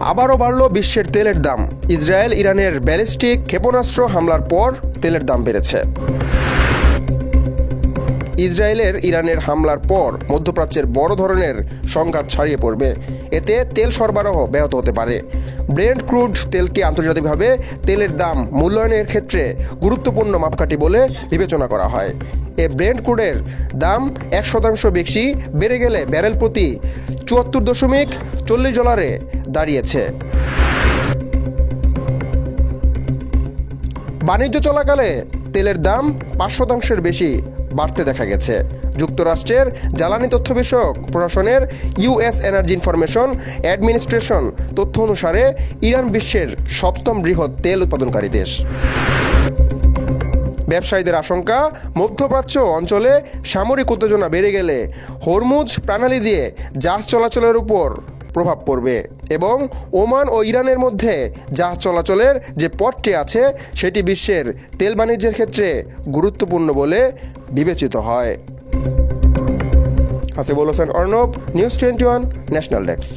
আবারও বাড়ল বিশ্বের তেলের দাম। ইসরায়েল ইরানের ব্যালিস্টিক ক্ষেপণাস্ত্র হামলার পর তেলের দাম বেড়েছে। ইসরায়েলের ইরানের হামলার পর মধ্যপ্রাচ্যের বড় ধরনের সংঘাত ছড়িয়ে পড়বে। এতে তেল সরবরাহ ব্যাহত হতে পারে। ব্রেন্ট ক্রুড তেলকে আন্তর্জাতিকভাবে তেলের দাম মূল্যায়নের ক্ষেত্রে গুরুত্বপূর্ণ মাপকাঠি বলে বিবেচনা করা হয়। ব্রেন্ট ক্রুডের দাম 1% বেশি বেড়ে গেলে ব্যারেল প্রতি $74.40 দাঁড়িয়েছে। বাণিজ্য চলাকালে তেলের দাম 5% বেশি বাড়তে দেখা গেছে। যুক্তরাষ্ট্রের জ্বালানি তথ্য বিষয়ক প্রশাসনের ইউএস এনার্জি ইনফরমেশন অ্যাডমিনিস্ট্রেশন তথ্য অনুসারে ইরান বিশ্বের 7ম বৃহৎ তেল উৎপাদনকারী দেশ। ব্যবসায়ীদের আশঙ্কা, মধ্যপ্রাচ্য অঞ্চলে সামরিক উত্তেজনা বেড়ে গেলে হরমুজ প্রণালী দিয়ে জাহাজ চলাচলের উপর প্রভাব পড়বে এবং ওমান ও ইরানের মধ্যে জাহাজ চলাচলের যে পথটি আছে সেটি বিশ্বের তেল বাণিজ্যের ক্ষেত্রে গুরুত্বপূর্ণ বলে বিবেচিত হয়। Hasibul Hossain Arnab, news 21 national desk.